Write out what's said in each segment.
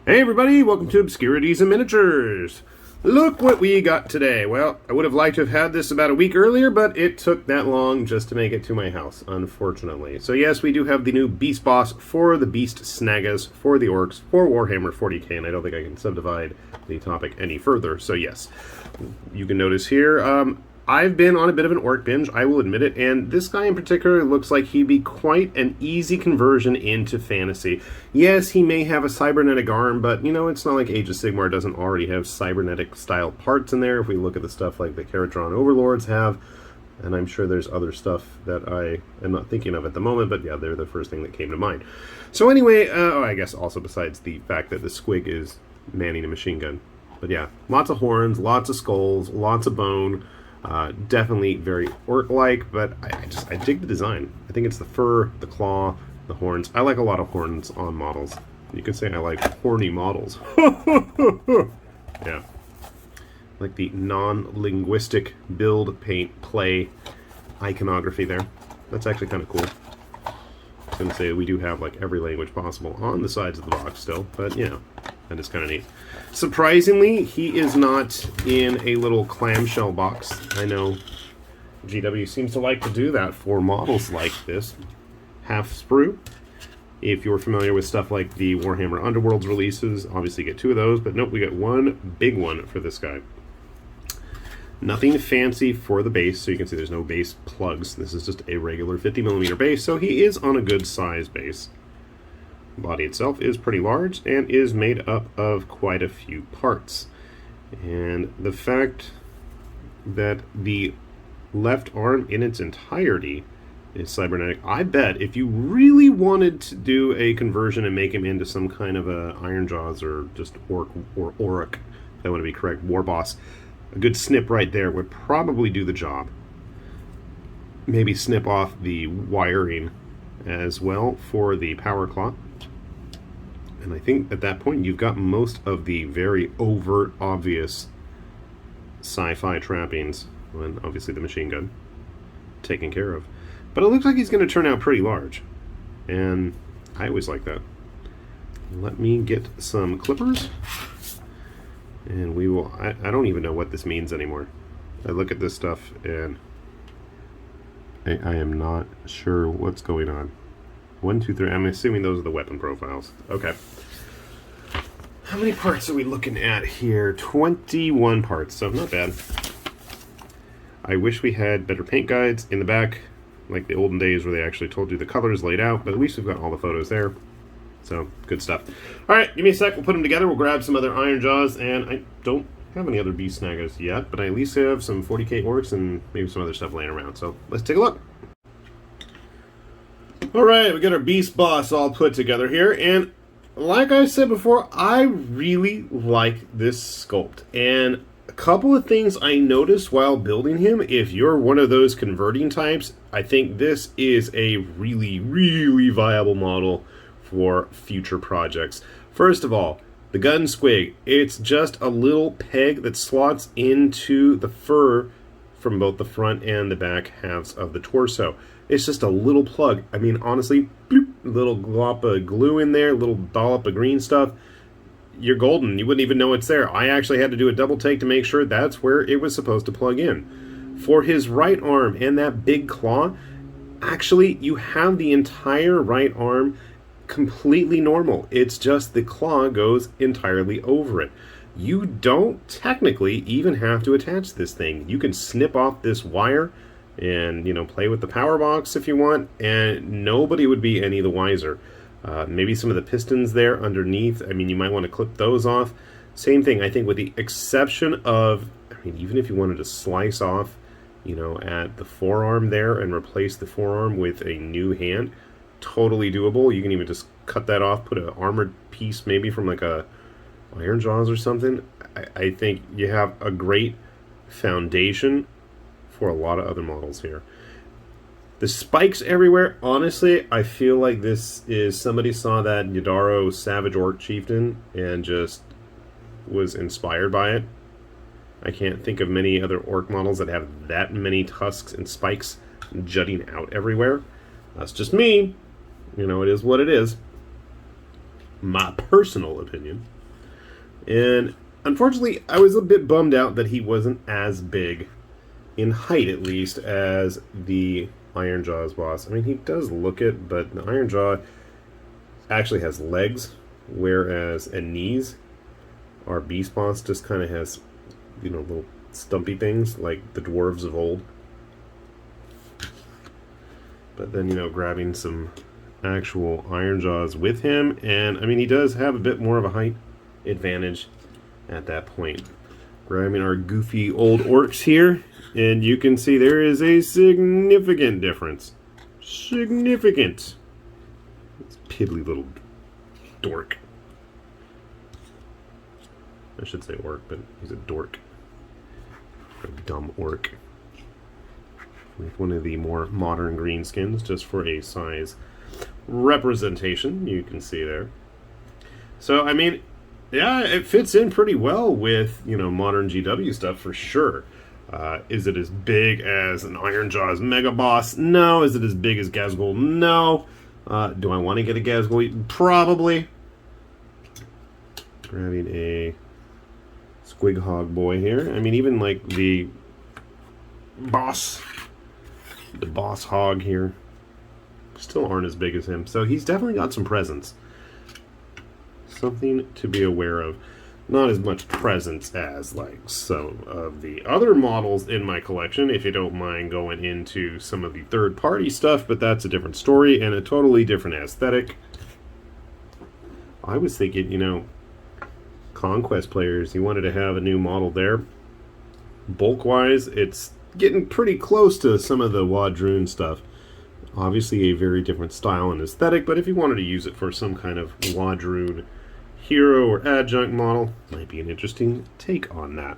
Hey everybody, welcome to Obscurities and Miniatures. Look what we got today. Well, I would have liked to have had this about a week earlier, but it took that long just to make it to my house, unfortunately. So yes, we do have the new Beastboss for the Beast Snaggas, for the Orcs, for Warhammer 40k, and I don't think I can subdivide the topic any further. So yes, you can notice here, I've been on a bit of an orc binge, I will admit it, and this guy in particular looks like he'd be quite an easy conversion into fantasy. Yes, he may have a cybernetic arm, but, you know, it's not like Age of Sigmar doesn't already have cybernetic-style parts in there. If we look at the stuff like the Caratron Overlords have, and I'm sure there's other stuff that I am not thinking of at the moment, but yeah, they're the first thing that came to mind. So anyway, I guess also besides the fact that the squig is manning a machine gun. But yeah, lots of horns, lots of skulls, lots of bone. Definitely very orc-like, but I dig the design. I think it's the fur, the claw, the horns. I like a lot of horns on models. You could say I like horny models. Yeah. Like the non-linguistic build, paint, play iconography there. That's actually kind of cool. I was going to say we do have like every language possible on the sides of the box still, but you know, that is kind of neat. Surprisingly, he is not in a little clamshell box. I know GW seems to like to do that for models like this. Half sprue. If you're familiar with stuff like the Warhammer Underworlds releases, obviously you get two of those, but nope, we got one big one for this guy. Nothing fancy for the base, so you can see there's no base plugs. This is just a regular 50mm base, so he is on a good size base. The body itself is pretty large and is made up of quite a few parts. And the fact that the left arm in its entirety is cybernetic, I bet if you really wanted to do a conversion and make him into some kind of a Iron Jaws or just orc or auric, if I want to be correct, war boss, a good snip right there would probably do the job. Maybe snip off the wiring as well for the power claw. And I think at that point you've got most of the very overt, obvious sci-fi trappings, and obviously the machine gun, taken care of. But it looks like he's going to turn out pretty large. And I always like that. Let me get some clippers. And we will... I don't even know what this means anymore. I look at this stuff and I am not sure what's going on. 1, 2, 3. I'm assuming those are the weapon profiles. Okay. How many parts are we looking at here? 21 parts, so not bad. I wish we had better paint guides in the back, like the olden days where they actually told you the colors laid out, but at least we've got all the photos there. So, good stuff. Alright, give me a sec, we'll put them together, we'll grab some other Iron Jaws, and I don't have any other Beast Snaggas yet, but I at least have some 40k orcs and maybe some other stuff laying around, so let's take a look. Alright, we got our Beastboss all put together here, and like I said before, I really like this sculpt. And a couple of things I noticed while building him, if you're one of those converting types, I think this is a really, really viable model for future projects. First of all, the gun squig, it's just a little peg that slots into the fur from both the front and the back halves of the torso. It's just a little plug. I mean, honestly, bloop, little glop of glue in there, little dollop of green stuff. You're golden. You wouldn't even know it's there. I actually had to do a double take to make sure that's where it was supposed to plug in. For his right arm and that big claw, actually, you have the entire right arm completely normal. It's just the claw goes entirely over it. You don't technically even have to attach this thing. You can snip off this wire and, you know, play with the power box if you want, and nobody would be any the wiser. Maybe some of the pistons there underneath, I mean, you might want to clip those off. Same thing, I think, with the exception of, I mean, even if you wanted to slice off, you know, at the forearm there and replace the forearm with a new hand, totally doable. You can even just cut that off, put an armored piece maybe from like a Iron Jaws or something. I think you have a great foundation for a lot of other models here. The spikes everywhere, honestly, I feel like this is somebody saw that Yadaro Savage Orc Chieftain and just was inspired by it. I can't think of many other orc models that have that many tusks and spikes jutting out everywhere. That's just me. You know, it is what it is. My personal opinion. And unfortunately, I was a bit bummed out that he wasn't as big, in height at least, as the Iron Jaws boss. I mean, he does look it, but the Iron Jaw actually has legs, whereas and knees. Our Beastboss just kind of has, you know, little stumpy things like the dwarves of old. But then, you know, grabbing some actual Iron Jaws with him, and I mean, he does have a bit more of a height advantage at that point. Grabbing our goofy old orcs here, and you can see there is a significant difference. Significant. It's piddly little dork. I should say orc, but he's a dork. A dumb orc. With one of the more modern green skins, just for a size representation, you can see there. So, I mean, yeah, it fits in pretty well with, you know, modern GW stuff for sure. Is it as big as an Iron Jaws Mega Boss? No. Is it as big as Gazgul? No. Do I want to get a Gazgul? Probably. Grabbing a Squig Hog boy here. I mean, even like the boss hog here still aren't as big as him. So he's definitely got some presence. Something to be aware of. Not as much presence as like some of the other models in my collection, if you don't mind going into some of the third-party stuff, but that's a different story and a totally different aesthetic. I was thinking, you know, Conquest players, you wanted to have a new model there. Bulk-wise, it's getting pretty close to some of the Wadroon stuff. Obviously a very different style and aesthetic, but if you wanted to use it for some kind of Wadroon hero or adjunct model, might be an interesting take on that.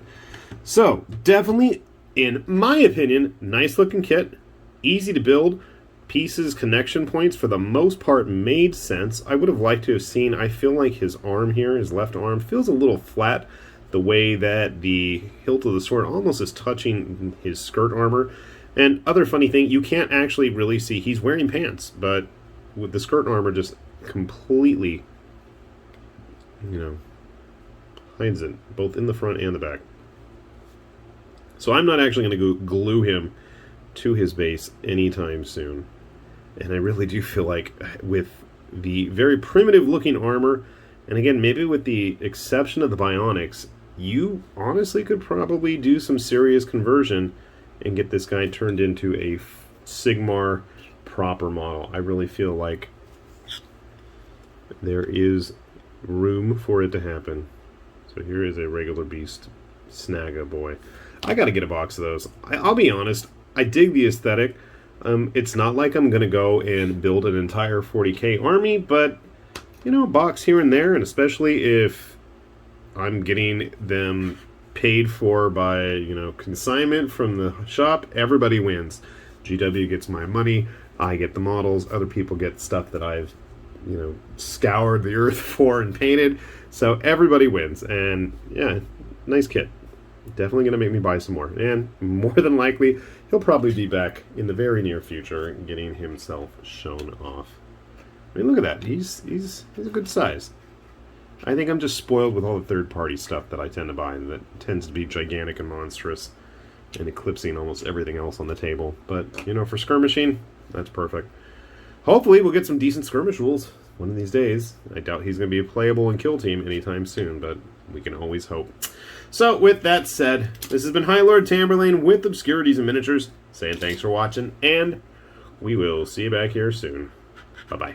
So, definitely, in my opinion, nice looking kit, easy to build, pieces, connection points for the most part made sense. I would have liked to have seen, I feel like his arm here, his left arm, feels a little flat, the way that the hilt of the sword almost is touching his skirt armor. And other funny thing, you can't actually really see, he's wearing pants, but with the skirt armor just completely, you know, hides it, both in the front and the back. So I'm not actually going to go glue him to his base anytime soon. And I really do feel like with the very primitive looking armor, and again, maybe with the exception of the bionics, you honestly could probably do some serious conversion and get this guy turned into a Sigmar proper model. I really feel like there is room for it to happen. So here is a regular beast Snagga boy. I gotta get a box of those. I'll be honest, I dig the aesthetic. It's not like I'm gonna go and build an entire 40k army, but you know, a box here and there, and especially if I'm getting them paid for by, you know, consignment from the shop, everybody wins. GW gets my money, I get the models, other people get stuff that I've, you know, scoured the earth for and painted, so everybody wins. And yeah, nice kit. Definitely going to make me buy some more, and more than likely he'll probably be back in the very near future getting himself shown off. I mean, look at that, he's a good size. I think I'm just spoiled with all the third-party stuff that I tend to buy, and that tends to be gigantic and monstrous and eclipsing almost everything else on the table. But, you know, for skirmishing, that's perfect. Hopefully we'll get some decent skirmish rules one of these days. I doubt he's going to be a playable and kill team anytime soon, but we can always hope. So, with that said, this has been High Lord Tamberlane with Obscurities and Miniatures, saying thanks for watching, and we will see you back here soon. Bye-bye.